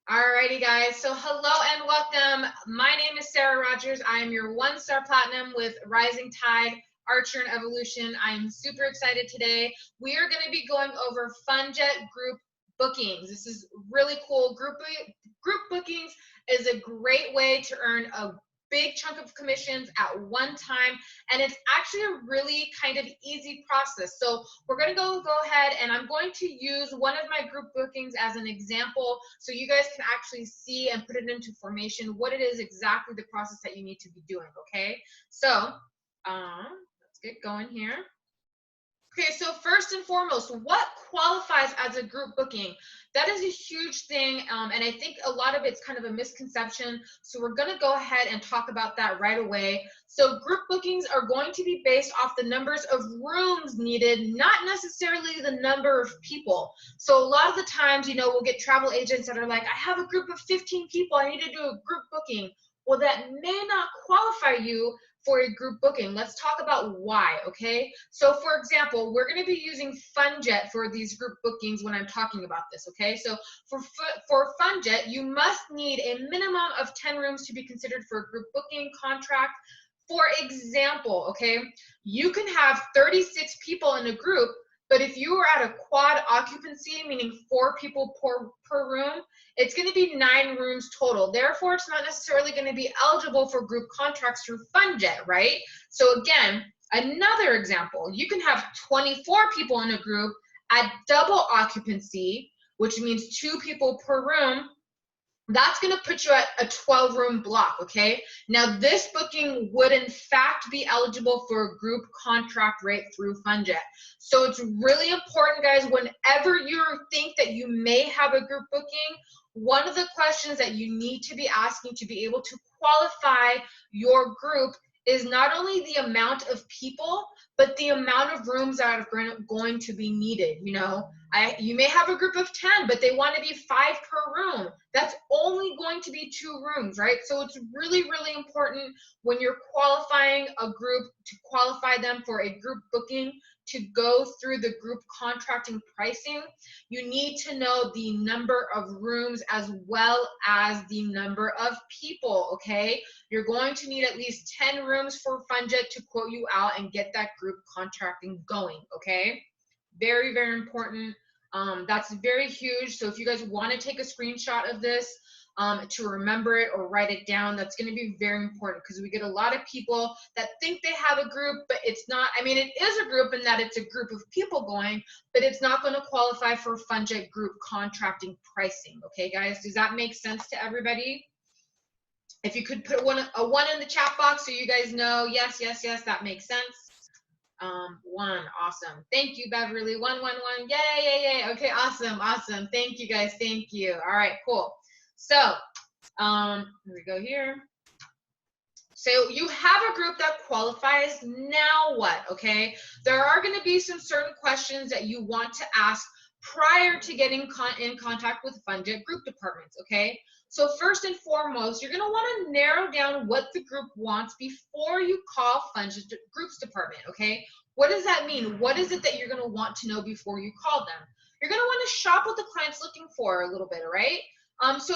Alrighty guys, so hello and welcome. My name is Sarah Rogers. I am your 1-star platinum with Rising Tide Archer and Evolution. I am super excited today. We are going to be going over Funjet group bookings. This is really cool. Group bookings is a great way to earn a big chunk of commissions at one time, and it's actually a really kind of easy process. So we're going to go ahead, and I'm going to use one of my group bookings as an example so you guys can actually see and put it into formation what it is exactly the process that you need to be doing. Okay, so let's get going here. Okay, so first and foremost, what qualifies as a group booking? That is a huge thing, and I think a lot of it's kind of a misconception. So we're going to go ahead and talk about that right away. So group bookings are going to be based off the numbers of rooms needed, not necessarily the number of people. So a lot of the times, we'll get travel agents that are like, I have a group of 15 people, I need to do a group booking. Well, that may not qualify you for a group booking. Let's talk about why, okay? So for example, we're gonna be using Funjet for these group bookings when I'm talking about this, okay? So for Funjet, you must need a minimum of 10 rooms to be considered for a group booking contract. For example, okay, you can have 36 people in a group, but if you are at a quad occupancy, meaning 4 people per room, it's going to be 9 rooms total. Therefore, it's not necessarily going to be eligible for group contracts through Funjet, right? So again, another example, you can have 24 people in a group at double occupancy, which means 2 people per room. That's going to put you at a 12-room block, okay? Now, this booking would, in fact, be eligible for a group contract rate through Funjet. So it's really important, guys, whenever you think that you may have a group booking, one of the questions that you need to be asking to be able to qualify your group is not only the amount of people, but the amount of rooms that are going to be needed. You may have a group of 10, but they want to be 5 per room. That's only going to be 2 rooms, right? So it's really, really important when you're qualifying a group to qualify them for a group booking to go through the group contracting pricing. You need to know the number of rooms as well as the number of people, okay? You're going to need at least 10 rooms for Funjet to quote you out and get that group contracting going, okay? Very, very important. That's very huge. So if you guys want to take a screenshot of this to remember it or write it down, that's going to be very important because we get a lot of people that think they have a group, but it's not. I mean, it is a group in that it's a group of people going, but it's not going to qualify for Funjet group contracting pricing. Okay, guys, does that make sense to everybody? If you could put a one in the chat box so you guys know, yes, yes, yes, that makes sense. 1, awesome. Thank you, Beverly. 111, yay, yay, yay. Okay, awesome, awesome. Thank you, guys. Thank you. All right, cool. So, here we go here. So you have a group that qualifies. Now what? Okay, there are going to be some certain questions that you want to ask prior to getting in contact with Funjet group departments. Okay, so first and foremost, you're going to want to narrow down what the group wants before you call Funjet groups department. Okay, what does that mean? What is it that you're going to want to know before you call them? You're going to want to shop what the client's looking for a little bit, all right? So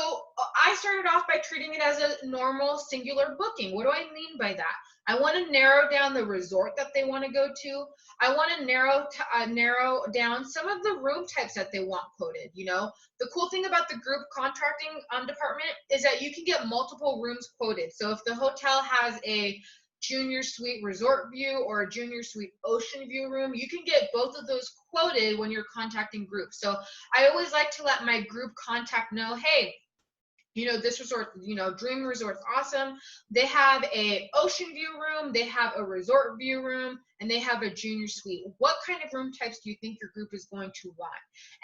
I started off by treating it as a normal singular booking. What do I mean by that? I want to narrow down the resort that they want to go to. I want to narrow down some of the room types that they want quoted. The cool thing about the group contracting department is that you can get multiple rooms quoted. So if the hotel has a junior suite resort view or a junior suite ocean view room, you can get both of those quoted when you're contacting groups. So I always like to let my group contact know, hey, this resort, Dream Resort's awesome. They have a ocean view room, they have a resort view room, and they have a junior suite. What kind of room types do you think your group is going to want?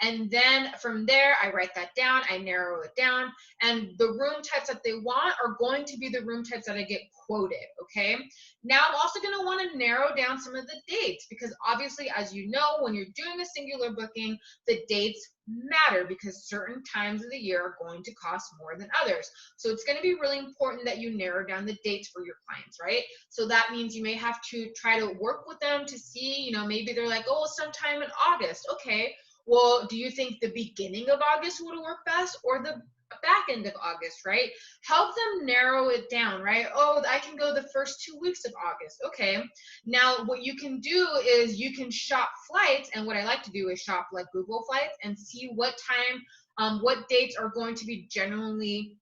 And then from there, I write that down, I narrow it down, and the room types that they want are going to be the room types that I get quoted, okay? Now I'm also going to want to narrow down some of the dates because obviously, as you know, when you're doing a singular booking, the dates matter because certain times of the year are going to cost more than others. So it's going to be really important that you narrow down the dates for your clients, right? So that means you may have to try to work with them to see, maybe they're like, oh, sometime in August. Okay, Well, do you think the beginning of August would work best or the back end of August, right? Help them narrow it down, right? Oh, I can go the first 2 weeks of August. Okay. Now, what you can do is you can shop flights. And what I like to do is shop like Google flights and see what time, what dates are going to be generally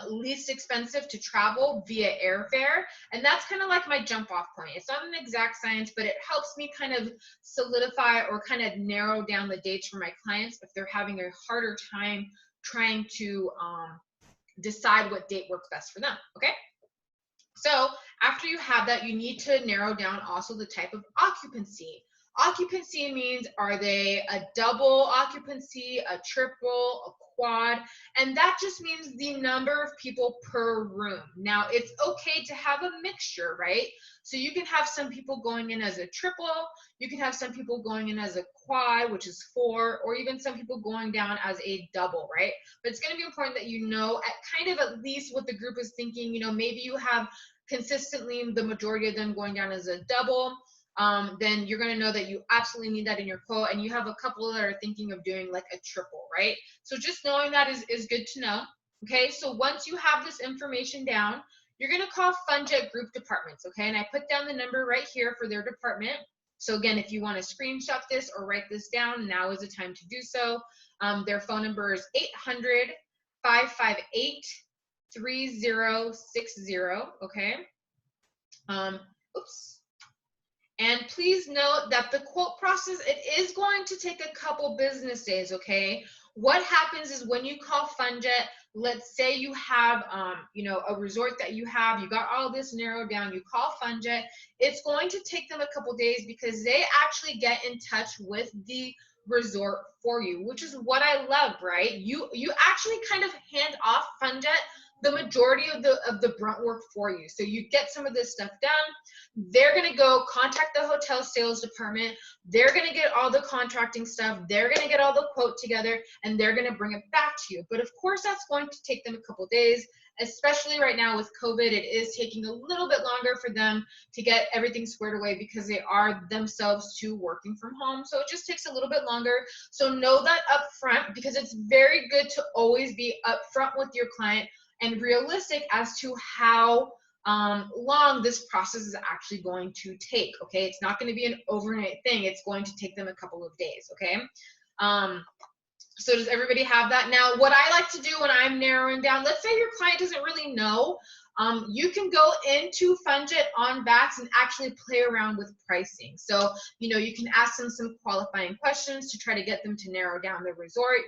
least expensive to travel via airfare. And that's kind of like my jump off point. It's not an exact science, but it helps me kind of solidify or kind of narrow down the dates for my clients if they're having a harder time trying to decide what date works best for them. Okay. So after you have that, you need to narrow down also the type of occupancy. Occupancy means, are they a double occupancy, a triple, a quad? And that just means the number of people per room. Now, it's okay to have a mixture, right? So you can have some people going in as a triple, you can have some people going in as a quad, which is 4, or even some people going down as a double, right? But it's going to be important that you know at least what the group is thinking. Maybe you have consistently the majority of them going down as a double. Then you're going to know that you absolutely need that in your quote, and you have a couple that are thinking of doing like a triple, right? So just knowing that is good to know. Okay, so once you have this information down, you're going to call Funjet group departments. Okay, and I put down the number right here for their department. So again, if you want to screenshot this or write this down, now is the time to do so. Their phone number is 800-558-3060. Okay. Oops. And please note that the quote process, it is going to take a couple business days, okay? What happens is when you call Funjet, let's say you have, a resort that you got all this narrowed down, you call Funjet, it's going to take them a couple days because they actually get in touch with the resort for you, which is what I love, right? You actually kind of hand off Funjet the majority of the brunt work for you. So you get some of this stuff done. They're going to go contact the hotel sales department. They're going to get all the contracting stuff. They're going to get all the quote together, and they're going to bring it back to you. But of course, that's going to take them a couple days, especially right now with COVID. It is taking a little bit longer for them to get everything squared away because they are themselves too working from home. So it just takes a little bit longer. So know that up front, because it's very good to always be upfront with your client and realistic as to how long this process is actually going to take. Okay, it's not going to be an overnight thing. It's going to take them a couple of days. Okay. So does everybody have that? Now, what I like to do when I'm narrowing down, let's say your client doesn't really know, you can go into Funjet on Bats and actually play around with pricing. So, you can ask them some qualifying questions to try to get them to narrow down the resort.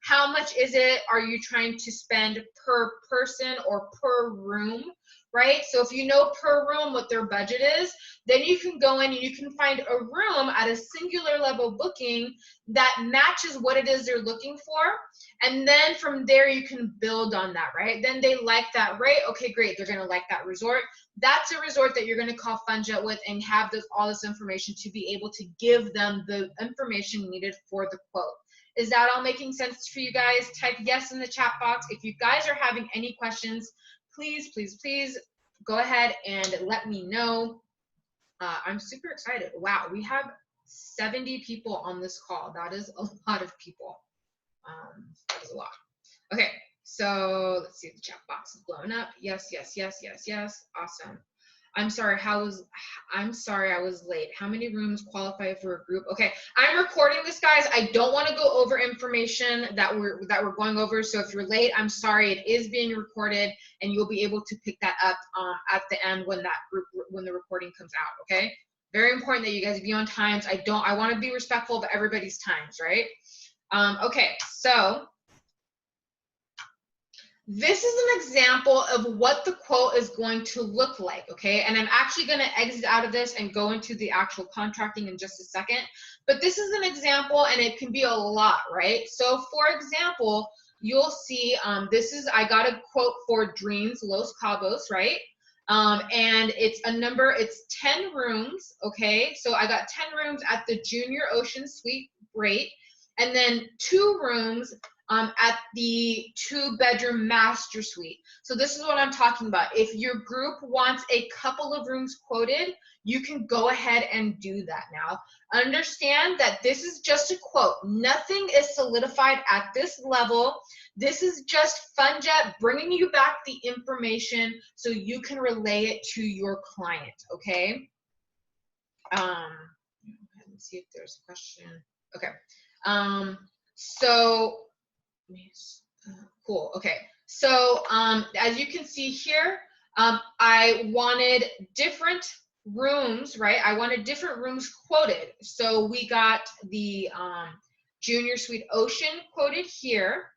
How much is it? Are you trying to spend per person or per room? Right? So if you know per room what their budget is, then you can go in and you can find a room at a singular level booking that matches what it is they're looking for. And then from there, you can build on that, right? Then they like that rate. Okay, great. They're going to like that resort. That's a resort that you're going to call Funjet with and have all this information to be able to give them the information needed for the quote. Is that all making sense for you guys? Type yes in the chat box. If you guys are having any questions, please, please, please go ahead and let me know. I'm super excited. Wow, we have 70 people on this call. That is a lot of people. That is a lot. Okay, so let's see if the chat box is blowing up. Yes, yes, yes, yes, yes. Awesome. I'm sorry I was late. How many rooms qualify for a group? Okay, I'm recording this, guys. I don't want to go over information that we're going over. So if you're late, I'm sorry. It is being recorded, and you'll be able to pick that up at the end when the recording comes out. Okay, very important that you guys be on times. I want to be respectful of everybody's times, right? Okay, so this is an example of what the quote is going to look like, okay? And I'm actually going to exit out of this and go into the actual contracting in just a second. But this is an example, and it can be a lot, right? So for example, you'll see I got a quote for Dreams Los Cabos, right? And it's 10 rooms, okay? So I got 10 rooms at the Junior Ocean Suite rate, and then 2 rooms at the 2-bedroom master suite. So this is what I'm talking about. If your group wants a couple of rooms quoted, you can go ahead and do that now. Understand that this is just a quote. Nothing is solidified at this level. This is just Funjet bringing you back the information so you can relay it to your client, okay? Let's see if there's a question. Okay. Cool. Okay. So as you can see here, I wanted different rooms, right? I wanted different rooms quoted. So we got the junior suite ocean quoted here,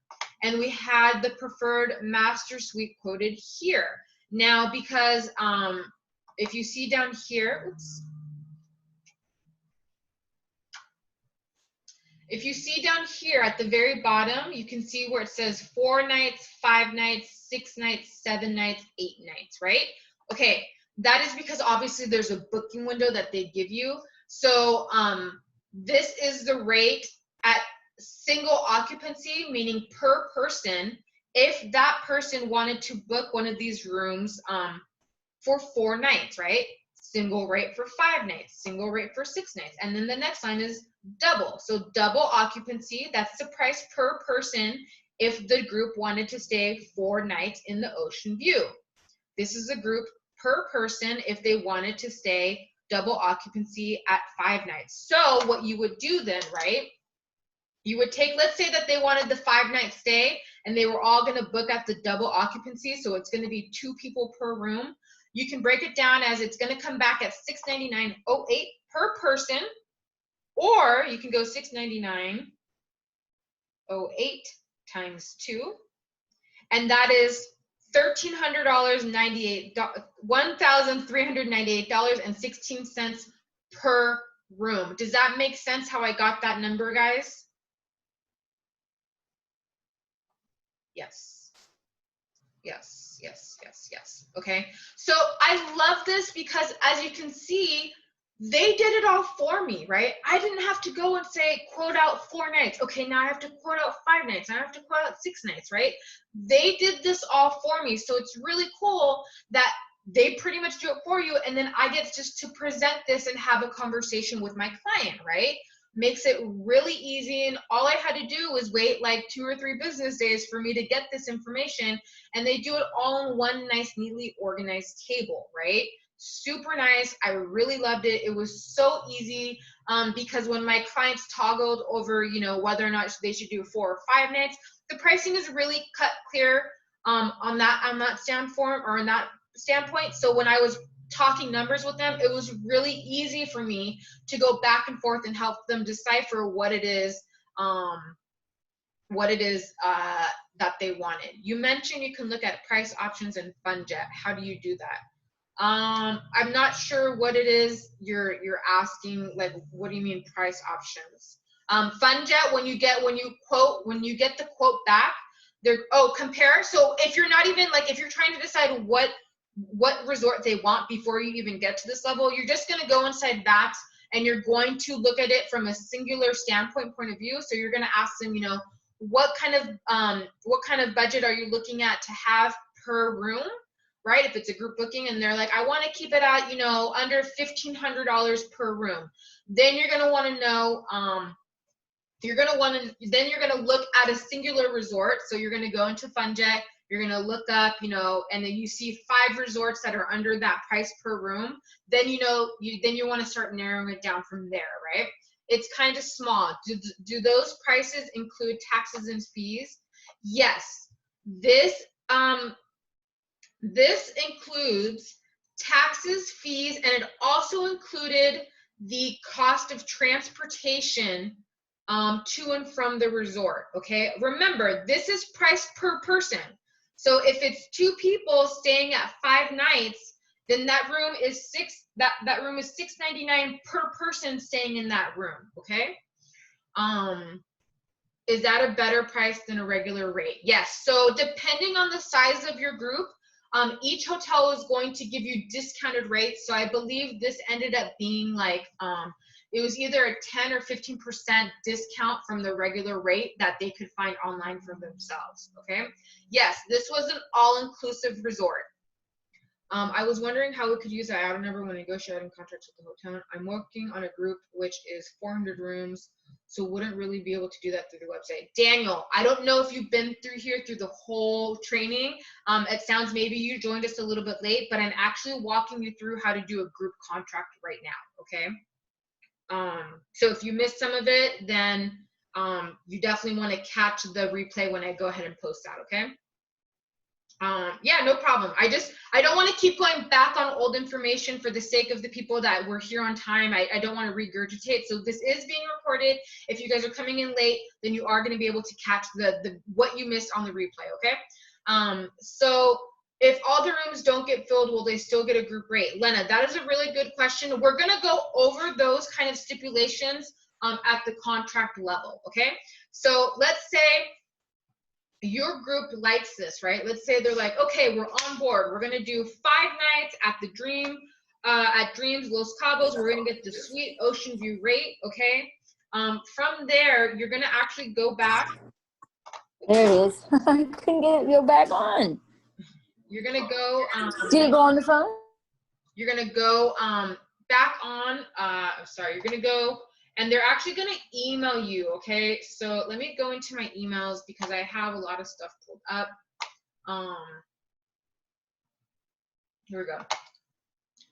and we had the preferred master suite quoted here. Now, because if you see down here, oops. If you see down here at the very bottom, you can see where it says 4 nights, 5 nights, 6 nights, 7 nights, 8 nights, right? Okay, that is because obviously there's a booking window that they give you. So this is the rate at single occupancy, meaning per person, if that person wanted to book one of these rooms for 4 nights, right? Single rate for 5 nights, single rate for 6 nights. And then the next line is double. So double occupancy, that's the price per person if the group wanted to stay 4 nights in the ocean view. This is a group per person if they wanted to stay double occupancy at 5 nights. So what you would do then, right? You would take, let's say that they wanted the 5-night stay and they were all going to book at the double occupancy. So it's going to be 2 people per room. You can break it down as it's going to come back at $699.08 per person, or you can go $699.08 times 2, and that is $1,398.16 per room. Does that make sense how I got that number, guys? Yes. Yes, yes, yes, yes. Okay. So I love this because as you can see, they did it all for me, right? I didn't have to go and say, quote out 4 nights. Okay, now I have to quote out 5 nights. Now I have to quote out 6 nights, right? They did this all for me. So it's really cool that they pretty much do it for you. And then I get just to present this and have a conversation with my client, right? Makes it really easy, and all I had to do was wait like 2 or 3 business days for me to get this information, and they do it all in one nice, neatly organized table, right? Super nice. I really loved it. It was so easy because when my clients toggled over, you know, whether or not they should do 4 or 5 nights, the pricing is really cut clear on that standpoint. So when I was talking numbers with them, it was really easy for me to go back and forth and help them decipher what it is that they wanted. You mentioned you can look at price options in Funjet. How do you do that? I'm not sure what it is you're asking. Like, what do you mean price options? Funjet, when you get the quote back, compare. So if you're not even like, if you're trying to decide what resort they want before you even get to this level, you're just going to go inside that and you're going to look at it from a singular point of view. So you're going to ask them, you know, what kind of budget are you looking at to have per room, right? If it's a group booking and they're like, I want to keep it at, you know, under $1,500 per room. Then you're going to want to know, then you're going to look at a singular resort. So you're going to go into Funjet. You're going to look up, you know, and then you see 5 resorts that are under that price per room. Then, you know, you want to start narrowing it down from there, right? It's kind of small. Do those prices include taxes and fees? Yes. This includes taxes, fees, and it also included the cost of transportation to and from the resort, okay? Remember, this is price per person. So if it's 2 people staying at 5 nights, then that room is $699 per person staying in that room, okay? Is that a better price than a regular rate? Yes. So depending on the size of your group, each hotel is going to give you discounted rates. So I believe this ended up being like it was either a 10 or 15% discount from the regular rate that they could find online for themselves, okay? Yes, this was an all-inclusive resort. I was wondering how we could use that item number when negotiating contracts with the hotel. I'm working on a group which is 400 rooms, so wouldn't really be able to do that through the website. Daniel, I don't know if you've been through here through the whole training. It sounds maybe you joined us a little bit late, but I'm actually walking you through how to do a group contract right now, okay? So if you missed some of it, then you definitely want to catch the replay when I go ahead and post that, okay? Yeah, no problem. I don't want to keep going back on old information for the sake of the people that were here on time. I don't want to regurgitate. So this is being recorded. If you guys are coming in late, then you are going to be able to catch the what you missed on the replay, okay? So if all the rooms don't get filled, will they still get a group rate? Lena, that is a really good question. We're going to go over those kind of stipulations at the contract level, okay? So let's say your group likes this, right? Let's say they're like, okay, we're on board. We're gonna do 5 nights at the Dreams Los Cabos. We're gonna get the sweet ocean view rate, okay? From there, you're gonna actually go back. There it is. I couldn't get your back on. You're gonna go. Did it go on the phone? You're gonna go back on. Sorry, you're gonna go. And they're actually going to email you, okay? So let me go into my emails because I have a lot of stuff pulled up. Here we go.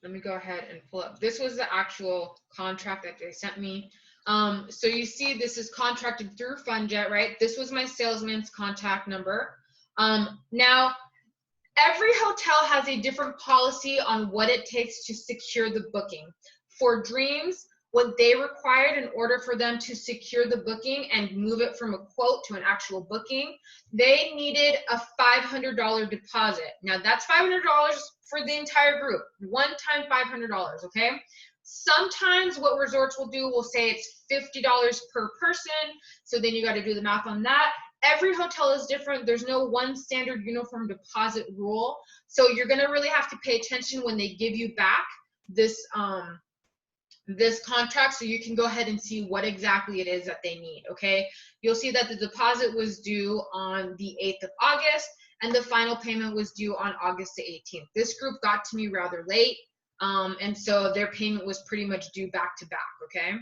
Let me go ahead and pull up. This was the actual contract that they sent me. So you see this is contracted through Funjet, right? This was my salesman's contact number. Now, every hotel has a different policy on what it takes to secure the booking. For Dreams, what they required in order for them to secure the booking and move it from a quote to an actual booking, they needed a $500 deposit. Now that's $500 for the entire group, one time $500, okay? Sometimes what resorts will do will say it's $50 per person, so then you got to do the math on that. Every hotel is different. There's no one standard uniform deposit rule, so you're going to really have to pay attention when they give you back this this contract, so you can go ahead and see what exactly it is that they need, okay? You'll see that the deposit was due on the 8th of August, and the final payment was due on August the 18th. This group got to me rather late, and so their payment was pretty much due back to back, okay?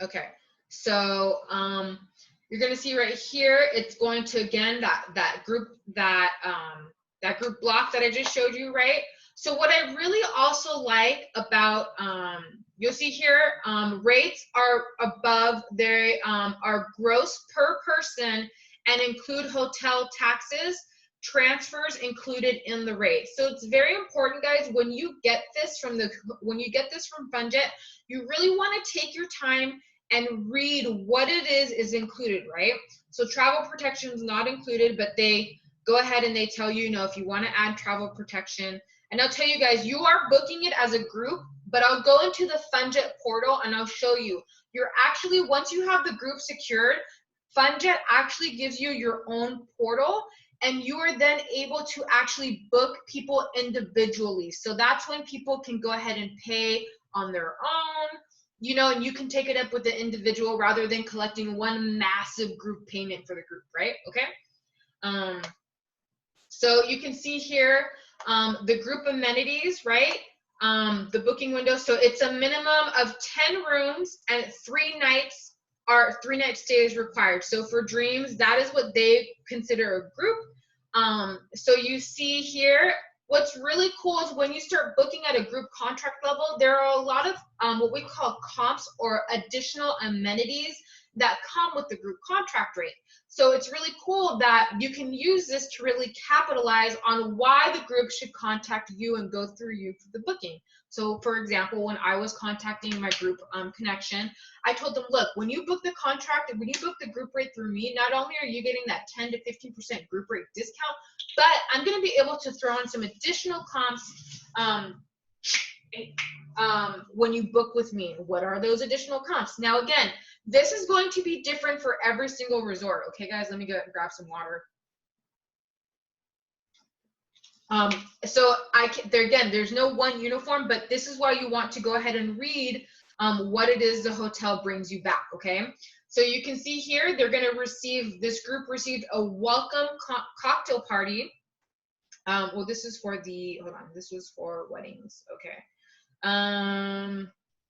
Okay, so you're gonna see right here, it's going to, again, that group block that I just showed you, right? So what I really also like about, you'll see here, rates are above, they are gross per person and include hotel taxes, transfers included in the rate. So it's very important, guys, when you get this from Funjet, you really want to take your time and read what it is included, right? So travel protection is not included, but they go ahead and they tell you, you know, if you want to add travel protection. And I'll tell you guys, you are booking it as a group, but I'll go into the Funjet portal and I'll show you. You're actually, once you have the group secured, Funjet actually gives you your own portal, and you are then able to actually book people individually. So that's when people can go ahead and pay on their own, you know, and you can take it up with the individual rather than collecting one massive group payment for the group, right? Okay. So you can see here, the group amenities, right? The booking window. So it's a minimum of 10 rooms and 3 night stay is required. So for Dreams, that is what they consider a group. So you see here, what's really cool is when you start booking at a group contract level, there are a lot of what we call comps or additional amenities that come with the group contract rate. So it's really cool that you can use this to really capitalize on why the group should contact you and go through you for the booking. So for example, when I was contacting my group connection, I told them, look, when you book the contract, when you book the group rate through me, not only are you getting that 10 to 15% group rate discount, but I'm going to be able to throw in some additional comps when you book with me. What are those additional comps? Now, again, this is going to be different for every single resort. Okay, guys, let me go grab some water. So again, there's no one uniform, but this is why you want to go ahead and read what it is the hotel brings you back, okay? So you can see here, they're gonna receive, this group received a welcome cocktail party. Well, this is for the, hold on, this was for weddings, okay.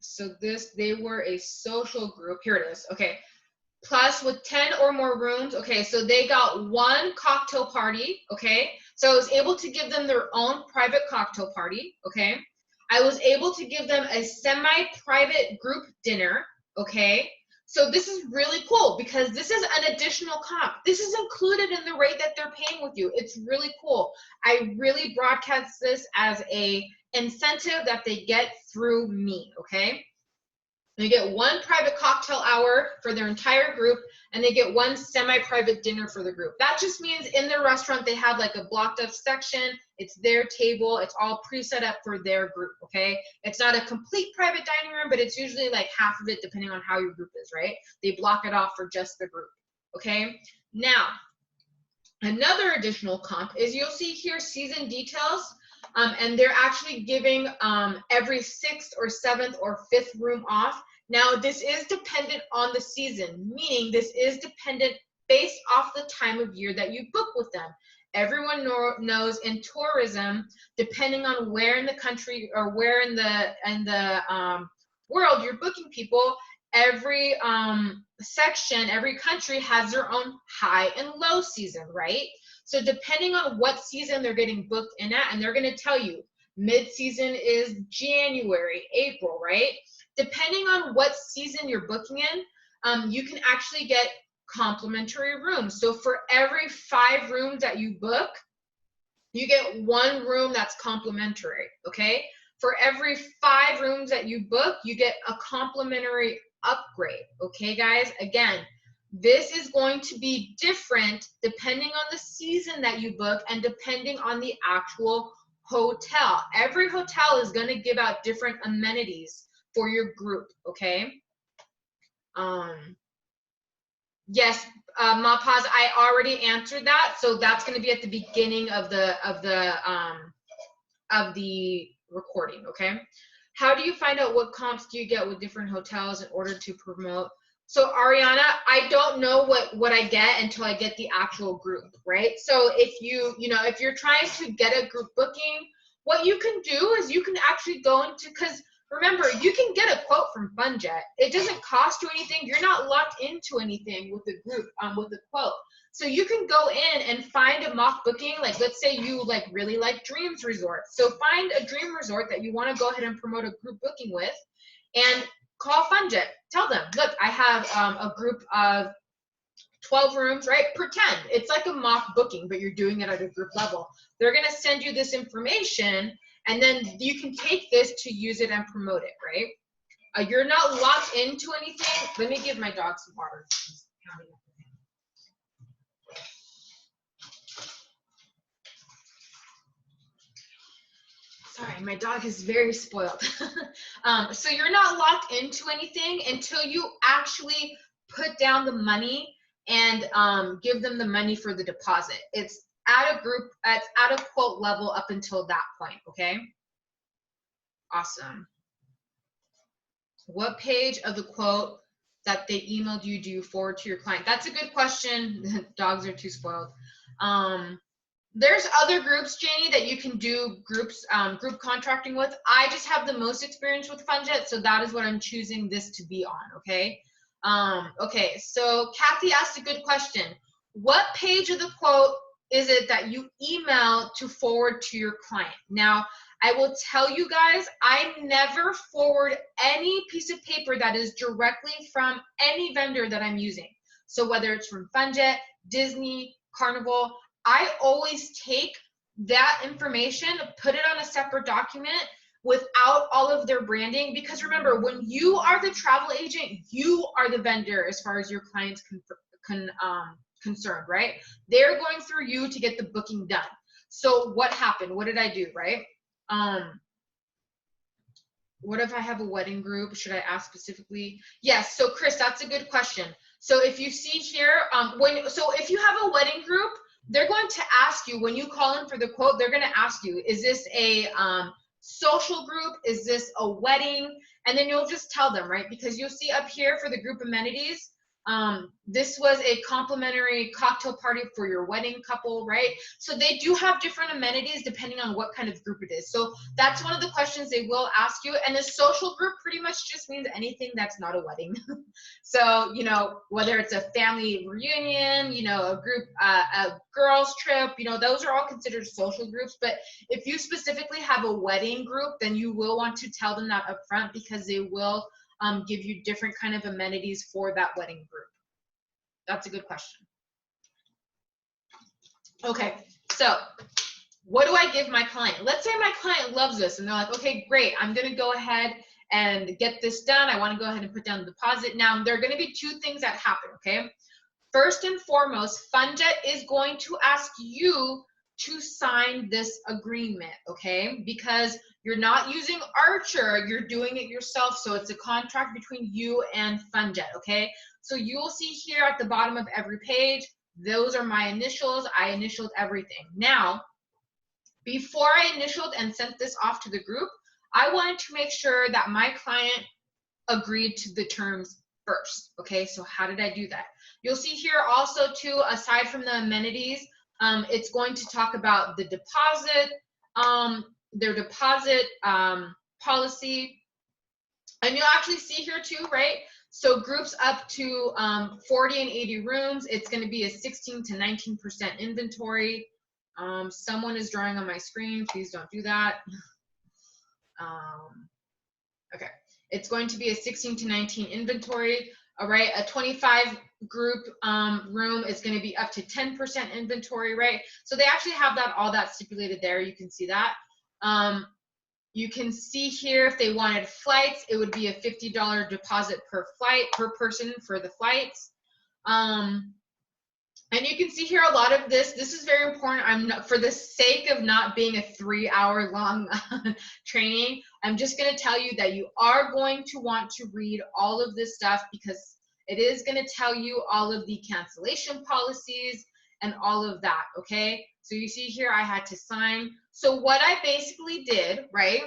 So they were a social group, here it is, okay. Plus with 10 or more rooms, okay, so they got one cocktail party, okay? So I was able to give them their own private cocktail party, okay? I was able to give them a semi-private group dinner, okay? So this is really cool because this is an additional comp. This is included in the rate that they're paying with you. It's really cool. I really broadcast this as a incentive that they get through me, okay? They get one private cocktail hour for their entire group, and they get one semi-private dinner for the group. That just means in their restaurant, they have like a blocked off section. It's their table. It's all pre-set up for their group, okay? It's not a complete private dining room, but it's usually like half of it depending on how your group is, right? They block it off for just the group, okay? Now, another additional comp is you'll see here season details. And they're actually giving every 6th or 7th or 5th room off. Now, this is dependent on the season, meaning this is dependent based off the time of year that you book with them. Everyone knows in tourism, depending on where in the country or where in the world you're booking people, every section, every country has their own high and low season, right? So depending on what season they're getting booked in at, and they're going to tell you mid-season is January, April, right? Depending on what season you're booking in, you can actually get complimentary rooms. So for every 5 rooms that you book, you get 1 room that's complimentary, okay? For every 5 rooms that you book, you get a complimentary upgrade, okay, guys? Again, this is going to be different depending on the season that you book and depending on the actual hotel. Every hotel is going to give out different amenities for your group, okay? Yes, Mapaz, I already answered that, so that's going to be at the beginning of the recording, okay? How do you find out what comps do you get with different hotels in order to promote? So Ariana, I don't know what I get until I get the actual group, right? So if if you're trying to get a group booking, what you can do is you can actually go into, because remember, you can get a quote from Funjet. It doesn't cost you anything. You're not locked into anything with the group, with the quote. So you can go in and find a mock booking. Like, let's say you really like Dreams Resort. So find a dream resort that you want to go ahead and promote a group booking with, and call Funjet. Tell them, look, I have a group of 12 rooms, right? Pretend it's like a mock booking, but you're doing it at a group level. They're going to send you this information, and then you can take this to use it and promote it, right? You're not locked into anything. Let me give my dog some water. Sorry, my dog is very spoiled. So you're not locked into anything until you actually put down the money and give them the money for the deposit. It's at a quote level up until that point, okay? Awesome. What page of the quote that they emailed you do you forward to your client? That's a good question. Dogs are too spoiled. There's other groups, Janie, that you can do group contracting with. I just have the most experience with Funjet, so that is what I'm choosing this to be on, okay? Okay, so Kathy asked a good question. What page of the quote is it that you email to forward to your client? Now, I will tell you guys, I never forward any piece of paper that is directly from any vendor that I'm using. So whether it's from Funjet, Disney, Carnival, I always take that information, put it on a separate document without all of their branding, because remember, when you are the travel agent, you are the vendor as far as your client's concerned, right? They're going through you to get the booking done. So what happened? What did I do, right? What if I have a wedding group? Should I ask specifically? Yes, so Chris, that's a good question. So if you see here, if you have a wedding group, they're going to ask you, when you call in for the quote, they're going to ask you, is this a social group? Is this a wedding? And then you'll just tell them, right? Because you'll see up here for the group amenities, this was a complimentary cocktail party for your wedding couple, right? So they do have different amenities depending on what kind of group it is. So that's one of the questions they will ask you. And a social group pretty much just means anything that's not a wedding. So, you know, whether it's a family reunion, you know, a group, a girls trip, you know, those are all considered social groups. But if you specifically have a wedding group, then you will want to tell them that up front, because they will give you different kind of amenities for that wedding group. That's a good question. Okay, so what do I give my client? Let's say my client loves this and they're like, okay, great, I'm gonna go ahead and get this done. I wanna go ahead and put down the deposit. Now, there are gonna be two things that happen, okay? First and foremost, Funjet is going to ask you to sign this agreement, okay? Because you're not using Archer, you're doing it yourself, so it's a contract between you and Funjet, okay? So you'll see here at the bottom of every page, those are my initials. I initialed everything. Now, before I initialed and sent this off to the group, I wanted to make sure that my client agreed to the terms first, okay? So how did I do that? You'll see here also too, aside from the amenities, it's going to talk about the deposit, their deposit policy, and you'll actually see here too, right? So groups up to 40 and 80 rooms, it's going to be a 16 to 19% inventory. Someone is drawing on my screen. Please don't do that. Okay. It's going to be a 16 to 19 inventory. All right. A 25 group room is going to be up to 10% inventory, right? So they actually have that, all that stipulated there. You can see that. You can see here if they wanted flights, it would be a $50 deposit per flight, per person for the flights. And you can see here a lot of this. This is very important. I'm not, for the sake of not being a 3-hour long training, I'm just going to tell you that you are going to want to read all of this stuff, because it is going to tell you all of the cancellation policies and all of that, okay? So you see here I had to sign. So what I basically did, right?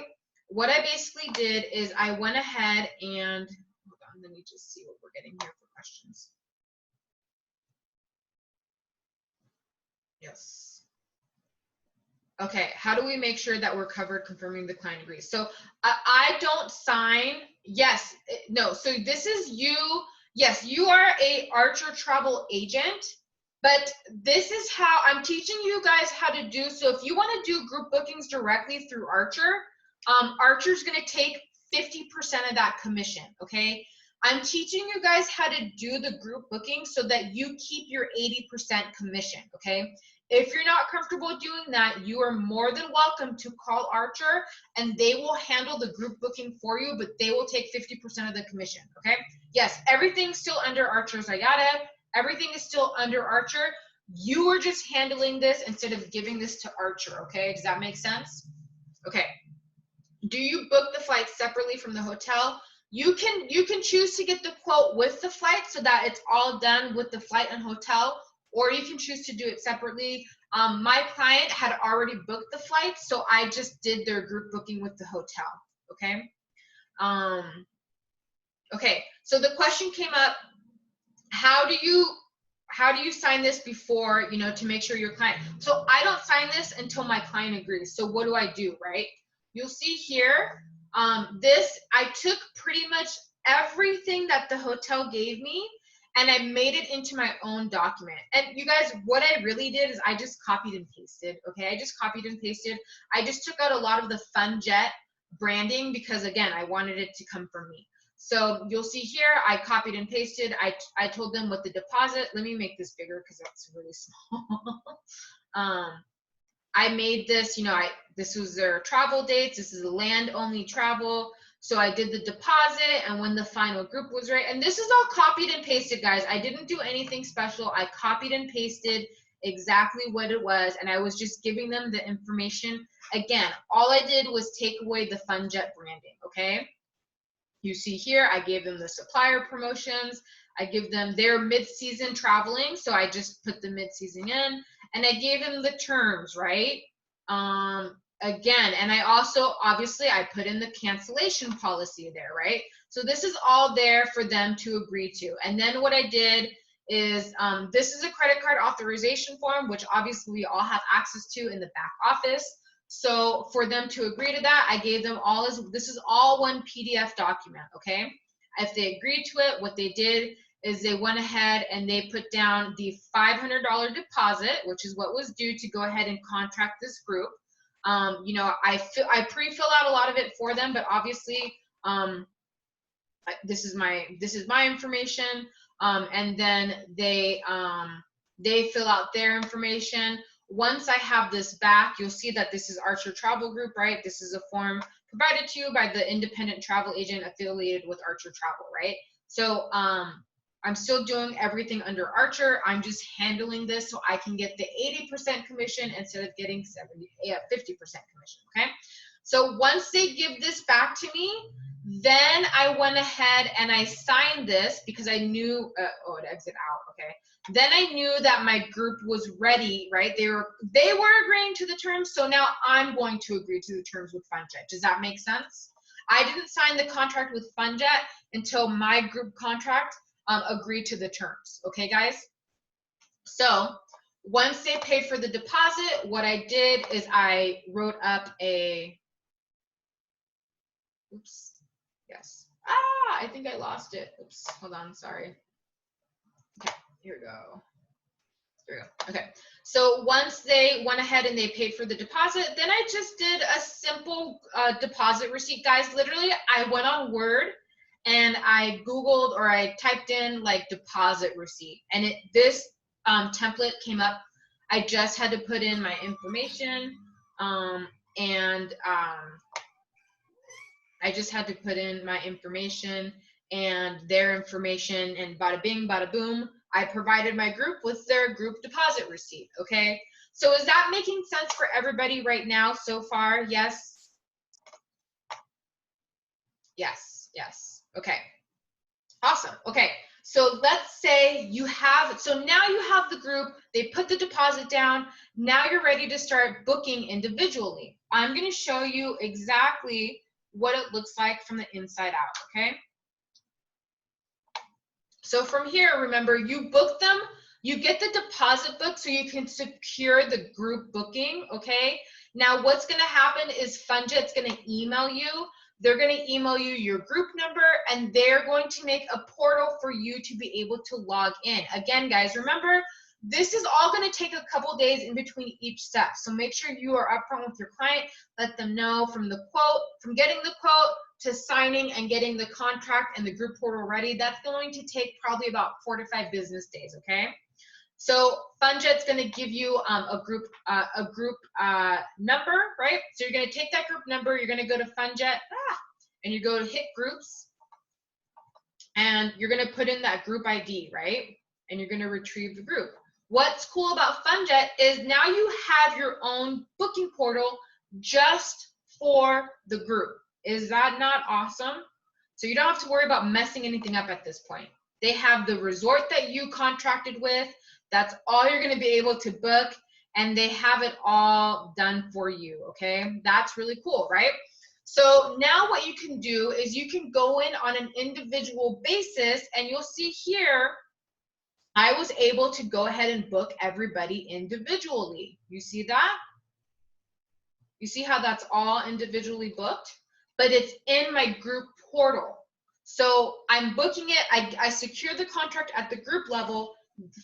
What I basically did is I went ahead and, hold on, let me just see what we're getting here for questions. Yes. Okay, how do we make sure that we're covered confirming the client agrees? So I don't sign, yes, no, so this is you, yes, you are a Archer travel agent, but this is how I'm teaching you guys how to do. So if you want to do group bookings directly through Archer, Archer's going to take 50% of that commission, okay? I'm teaching you guys how to do the group booking so that you keep your 80% commission, okay? If you're not comfortable doing that, you are more than welcome to call Archer and they will handle the group booking for you, but they will take 50% of the commission, okay? Yes, everything's still under Archer's IATA. Everything is still under Archer. You are just handling this instead of giving this to Archer, okay? Does that make sense? Okay. Do you book the flight separately from the hotel? You can choose to get the quote with the flight so that it's all done with the flight and hotel, or you can choose to do it separately. My client had already booked the flight, so I just did their group booking with the hotel, okay? Okay, so the question came up, how do you sign this before, you know, to make sure your client, so I don't sign this until my client agrees. So what do I do, right? You'll see here, this, I took pretty much everything that the hotel gave me and I made it into my own document. And you guys, what I really did is I just copied and pasted, okay? I just copied and pasted. I just took out a lot of the Funjet branding because, again, I wanted it to come from me. So you'll see here, I copied and pasted. I told them what the deposit, let me make this bigger because that's really small. I made this, you know, this was their travel dates. This is a land-only travel. So I did the deposit and when the final group was right. And this is all copied and pasted, guys. I didn't do anything special. I copied and pasted exactly what it was. And I was just giving them the information. Again, all I did was take away the Funjet branding, okay? You see here, I gave them the supplier promotions. I give them their mid-season traveling. So I just put the mid-season in. and I gave them the terms, right? Again, and I also, obviously, I put in the cancellation policy there, right? So this is all there for them to agree to. And then what I did is, this is a credit card authorization form, which obviously we all have access to in the back office. So for them to agree to that, I gave them all, this is all one PDF document, okay? If they agreed to it, what they did is they went ahead and they put down the $500 deposit, which is what was due to go ahead and contract this group. You know, I pre-fill out a lot of it for them, but obviously, this is my information, and then they fill out their information. Once I have this back, you'll see that this is Archer Travel Group, right? This is a form provided to you by the independent travel agent affiliated with Archer Travel, right? So I'm still doing everything under Archer. I'm just handling this so I can get the 80% commission instead of getting 50% commission, okay? So once they give this back to me, then I went ahead and I signed this because I knew, oh, it exit out, okay. Then I knew that my group was ready, right? They were agreeing to the terms, so now I'm going to agree to the terms with Funjet. Does that make sense? I didn't sign the contract with Funjet until my group contract agreed to the terms, okay, guys? So once they paid for the deposit, what I did is I wrote up a, oops, yes. I think I lost it. Oops, hold on, sorry. Okay, here we go. Here we go. Okay, so once they went ahead and they paid for the deposit, then I just did a simple deposit receipt, guys. Literally, I went on Word and I Googled or I typed in like deposit receipt, and this template came up. I just had to put in my information, I just had to put in my information and their information, and bada bing, bada boom, I provided my group with their group deposit receipt, okay? So is that making sense for everybody right now so far? Yes? Yes, yes, okay. Awesome, okay. So let's say you have, so now you have the group, they put the deposit down, now you're ready to start booking individually. I'm gonna show you exactly what it looks like from the inside out, okay? So from here, remember, you book them, you get the deposit book so you can secure the group booking, okay? Now what's gonna happen is Funjet's gonna email you. They're gonna email you your group number, and they're going to make a portal for you to be able to log in. Again, guys, remember, this is all gonna take a couple days in between each step. So make sure you are upfront with your client, let them know from the quote, from getting the quote to signing and getting the contract and the group portal ready. That's going to take probably about 4 to 5 business days, okay? So Funjet's gonna give you a group number, right? So you're gonna take that group number, you're gonna go to Funjet, and you go to hit groups, and you're gonna put in that group ID, right? And you're gonna retrieve the group. What's cool about Funjet is now you have your own booking portal just for the group. Is that not awesome? So you don't have to worry about messing anything up at this point. They have the resort that you contracted with. That's all you're going to be able to book, and they have it all done for you, okay? That's really cool, right? So now what you can do is you can go in on an individual basis, and you'll see here, I was able to go ahead and book everybody individually. You see that? You see how that's all individually booked? But it's in my group portal. So I'm booking it, I secure the contract at the group level,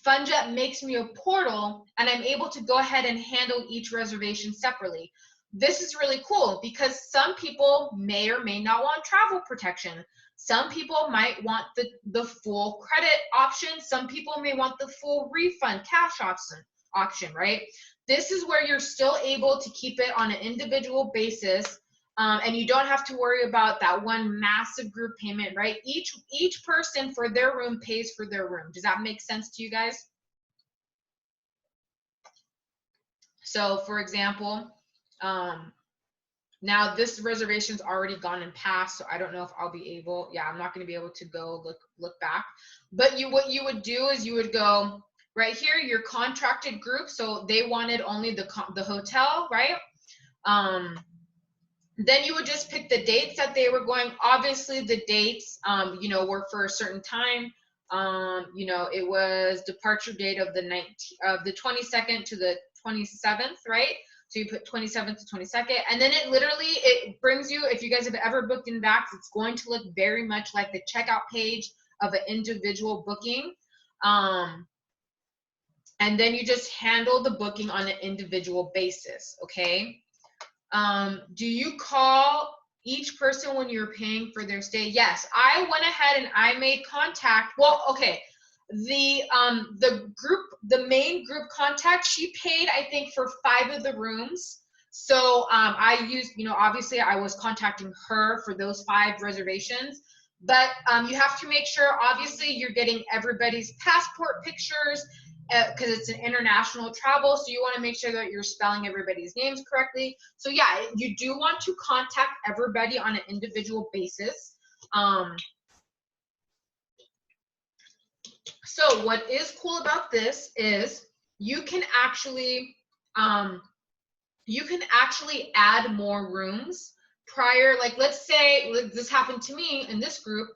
Funjet makes me a portal, and I'm able to go ahead and handle each reservation separately. This is really cool because some people may or may not want travel protection. Some people might want the full credit option. Some people may want the full refund cash option, right? This is where you're still able to keep it on an individual basis, and you don't have to worry about that one massive group payment, right? Each person for their room pays for their room. Does that make sense to you guys? So for example, now this reservation's already gone and passed, so I don't know if I'll be able, yeah, I'm not gonna be able to go look back. But what you would do is you would go right here, your contracted group. So they wanted only the hotel, right? Then you would just pick the dates that they were going. Obviously, the dates, you know, were for a certain time. You know, it was departure date of the 22nd to the 27th, right? So you put 27th to 22nd, and then it brings you, if you guys have ever booked in Vax, it's going to look very much like the checkout page of an individual booking. And then you just handle the booking on an individual basis, okay? Do you call each person when you're paying for their stay? Yes, I went ahead and I made contact. Well, okay, the main group contact, she paid, I think, for 5 of the rooms. So I used, you know, obviously I was contacting her for those 5 reservations. But you have to make sure, obviously, you're getting everybody's passport pictures, because it's an international travel, so you want to make sure that you're spelling everybody's names correctly. So yeah, you do want to contact everybody on an individual basis. So what is cool about this is you can actually add more rooms prior. Like, let's say this happened to me in this group.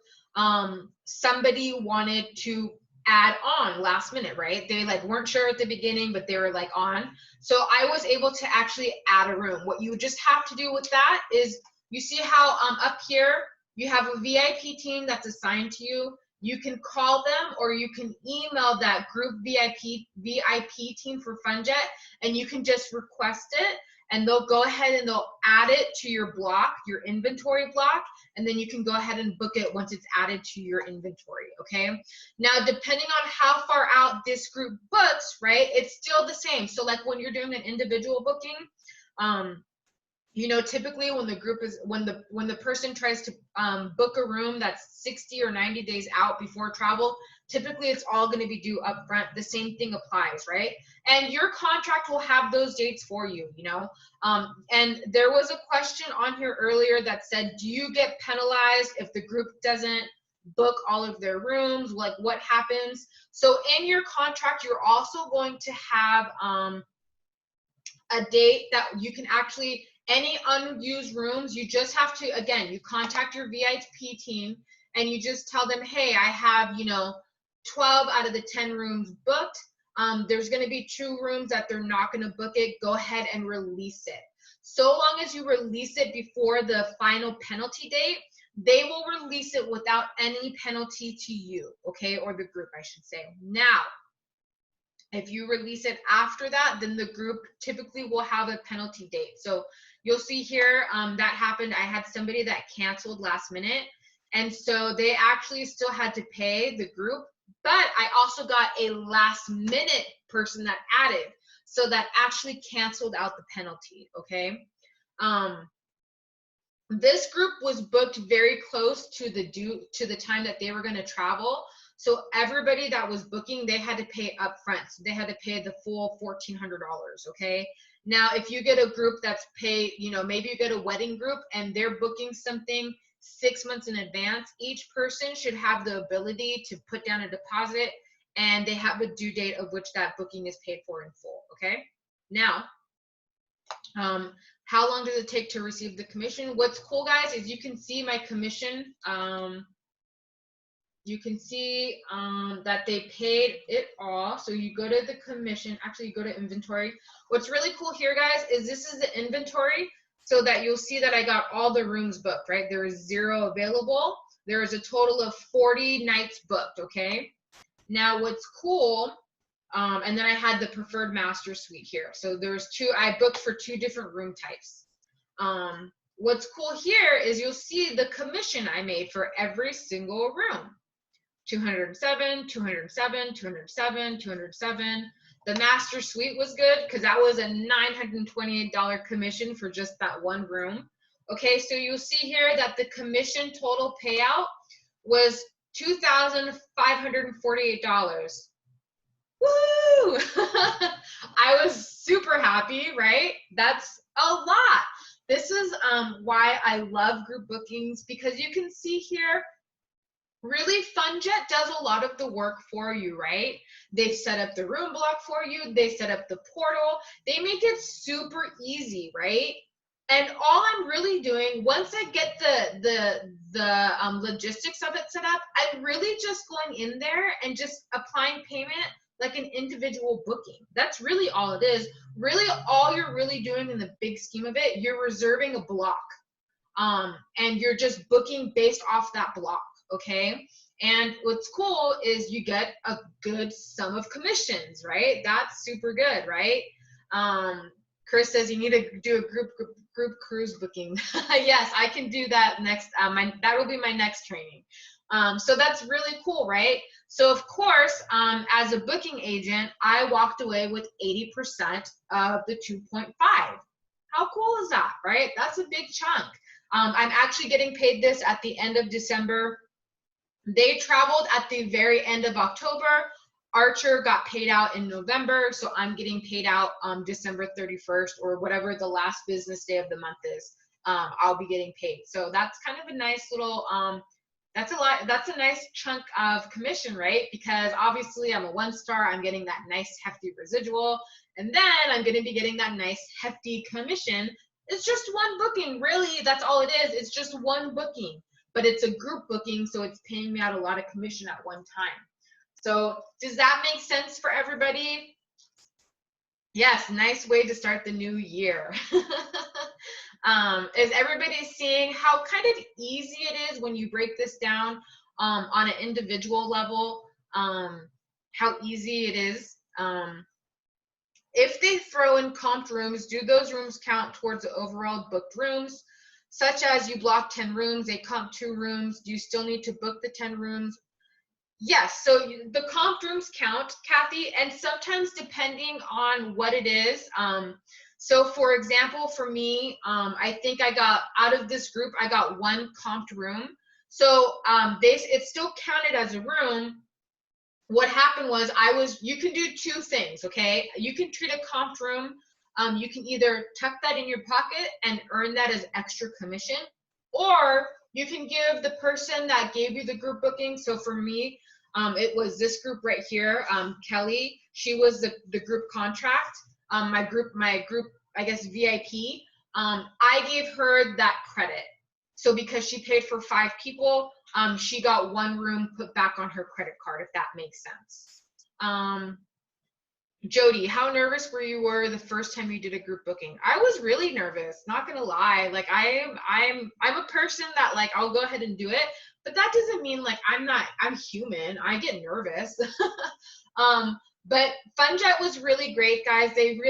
Somebody wanted to add on last minute, right? They like weren't sure at the beginning, but they were like on. So I was able to actually add a room. What you just have to do with that is, you see how up here you have a VIP team that's assigned to you. You can call them, or you can email that group VIP team for Funjet, and you can just request it, and they'll go ahead and they'll add it to your block, your inventory block, and then you can go ahead and book it once it's added to your inventory, okay? Now, depending on how far out this group books, right, it's still the same. So like when you're doing an individual booking, you know, typically when the group is, when the person tries to book a room that's 60 or 90 days out before travel, typically it's all going to be due up front. The same thing applies, right? And your contract will have those dates for you, you know. And there was a question on here earlier that said, do you get penalized if the group doesn't book all of their rooms? Like, what happens? So in your contract, you're also going to have a date that you can actually, any unused rooms, you just have to, again, you contact your VIP team and you just tell them, hey, I have, you know, 12 out of the 10 rooms booked. There's going to be 2 rooms that they're not going to book it. Go ahead and release it. So long as you release it before the final penalty date, they will release it without any penalty to you, okay, or the group, I should say. Now, if you release it after that, then the group typically will have a penalty date. So you'll see here that happened. I had somebody that canceled last minute, and so they actually still had to pay the group, but I also got a last minute person that added, so that actually canceled out the penalty, okay? This group was booked very close to the time that they were going to travel. So everybody that was booking, they had to pay up front. So they had to pay the full $1,400, okay? Now, if you get a group that's paid, you know, maybe you get a wedding group and they're booking something 6 months in advance, each person should have the ability to put down a deposit, and they have a due date of which that booking is paid for in full, okay? Now, how long does it take to receive the commission? What's cool, guys, is you can see my commission. You can see that they paid it all. So you go to the commission, actually you go to inventory. What's really cool here, guys, is this is the inventory, so that you'll see that I got all the rooms booked, right? There is 0 available. There is a total of 40 nights booked, okay? Now what's cool, and then I had the preferred master suite here. So there's 2, I booked for 2 different room types. What's cool here is you'll see the commission I made for every single room. 207, 207, 207, 207. The master suite was good because that was a $928 commission for just that one room. Okay, so you'll see here that the commission total payout was $2,548. Woo! I was super happy, right? That's a lot. This is why I love group bookings, because you can see here really, Funjet does a lot of the work for you, right? They set up the room block for you. They set up the portal. They make it super easy, right? And all I'm really doing, once I get the logistics of it set up, I'm really just going in there and just applying payment like an individual booking. That's really all it is. Really, all you're really doing in the big scheme of it, you're reserving a block, and you're just booking based off that block, okay? And what's cool is you get a good sum of commissions, right? That's super good, right? Chris says you need to do a group cruise booking. Yes, I can do that next. That will be my next training. So that's really cool, right? So of course, as a booking agent, I walked away with 80% of the 2.5. How cool is that, right? That's a big chunk. I'm actually getting paid this at the end of December. They traveled at the very end of October. Archer got paid out in November, so I'm getting paid out December 31st or whatever the last business day of the month is. I'll be getting paid. So that's kind of a nice little, that's a nice chunk of commission, right? Because obviously I'm a 1-star, I'm getting that nice hefty residual, and then I'm gonna be getting that nice hefty commission. It's just one booking, really, that's all it is. It's just one booking, but it's a group booking, so it's paying me out a lot of commission at one time. So does that make sense for everybody? Yes, nice way to start the new year. Is everybody seeing how kind of easy it is when you break this down on an individual level? How easy it is. If they throw in comped rooms, do those rooms count towards the overall booked rooms? Such as you block 10 rooms, they comp 2 rooms, do you still need to book the 10 rooms? Yes, so the comped rooms count, Kathy, and sometimes depending on what it is. So for example, for me, I think I got, out of this group, I got 1 comped room. So it's still counted as a room. What happened was you can do 2 things, okay? You can treat a comped room. You can either tuck that in your pocket and earn that as extra commission, or you can give the person that gave you the group booking. So for me, it was this group right here, Kelly. She was the group contract. My group, I guess VIP. I gave her that credit. So because she paid for 5 people, she got 1 room put back on her credit card, if that makes sense. Jody, how nervous were you the first time you did a group booking? I was really nervous, not gonna lie. Like I'm a person that, like, I'll go ahead and do it, but that doesn't mean like I'm human. I get nervous. But Funjet was really great, guys. They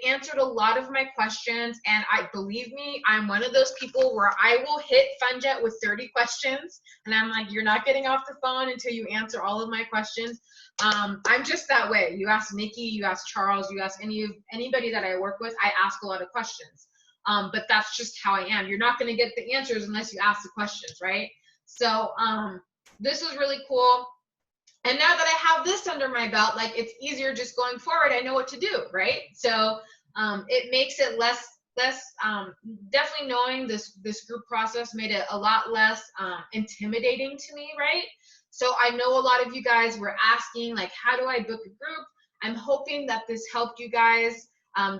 answered a lot of my questions, and believe me, I'm one of those people where I will hit Funjet with 30 questions, and I'm like, you're not getting off the phone until you answer all of my questions. I'm just that way. You ask Nikki, you ask Charles, you ask anybody that I work with, I ask a lot of questions. But that's just how I am. You're not going to get the answers unless you ask the questions, right? So this was really cool. And now that I have this under my belt, like, it's easier just going forward. I know what to do, right? So it makes it less definitely knowing this group process made it a lot less intimidating to me, right? So I know a lot of you guys were asking, like, how do I book a group? I'm hoping that this helped you guys.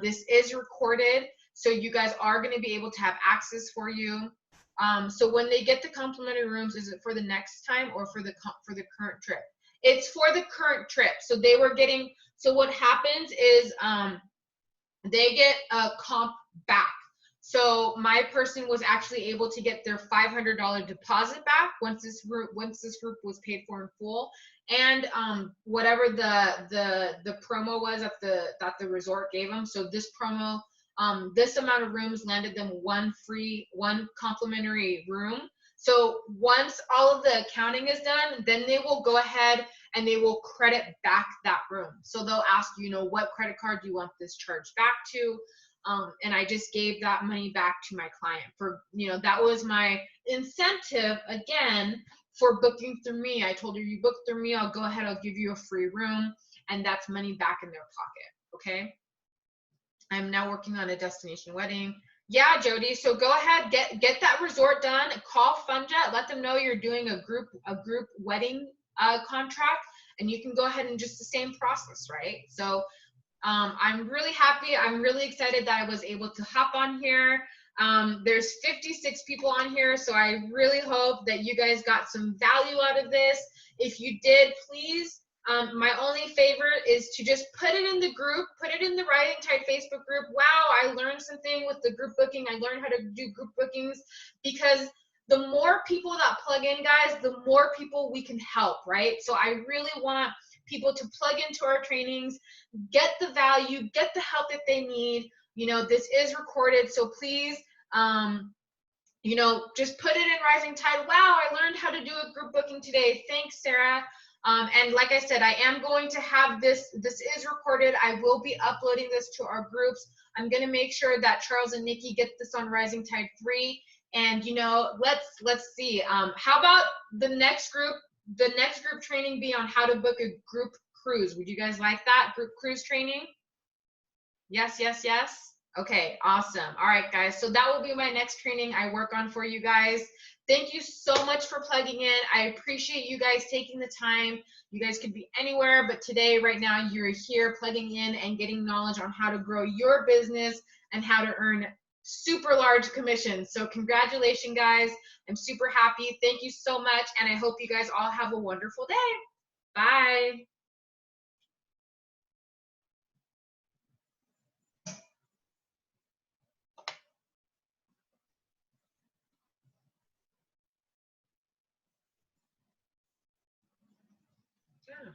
This is recorded, so you guys are going to be able to have access for you. So when they get the complimentary rooms, is it for the next time or for the current trip? It's for the current trip. So they were getting, so what happens is they get a comp back. So my person was actually able to get their $500 deposit back once this group was paid for in full, and whatever the promo was that the resort gave them. So this promo, this amount of rooms landed them 1 complimentary room. So once all of the accounting is done, then they will go ahead and they will credit back that room. So they'll ask, what credit card do you want this charged back to? And I just gave that money back to my client for, that was my incentive, again, for booking through me. I told her, you book through me, I'll go ahead, I'll give you a free room, and that's money back in their pocket, okay? I'm now working on a destination wedding. Yeah, Jody. So go ahead, get that resort done. Call Funjet. Let them know you're doing a group wedding contract, and you can go ahead and just the same process, right? So I'm really happy. I'm really excited that I was able to hop on here. There's 56 people on here, so I really hope that you guys got some value out of this. If you did, please, my only favor is to just put it in the group, put it in the Rising Tide Facebook group. Wow, I learned something with the group booking. I learned how to do group bookings, because the more people that plug in, guys, the more people we can help, right? So I really want people to plug into our trainings, get the value, get the help that they need. You know, this is recorded, so please, you know, just put it in Rising Tide. Wow, I learned how to do a group booking today. Thanks, Sarah. And like I said, I am going to have this is recorded. I will be uploading this to our groups. I'm going to make sure that Charles and Nikki get this on Rising Tide 3. And, you know, let's see. How about the next group training be on how to book a group cruise? Would you guys like that group cruise training? Yes, yes, yes. Okay, awesome. All right, guys. So that will be my next training I work on for you guys. Thank you so much for plugging in. I appreciate you guys taking the time. You guys could be anywhere, but today, right now, you're here plugging in and getting knowledge on how to grow your business and how to earn super large commissions. So congratulations, guys. I'm super happy. Thank you so much, and I hope you guys all have a wonderful day. Bye. Yeah.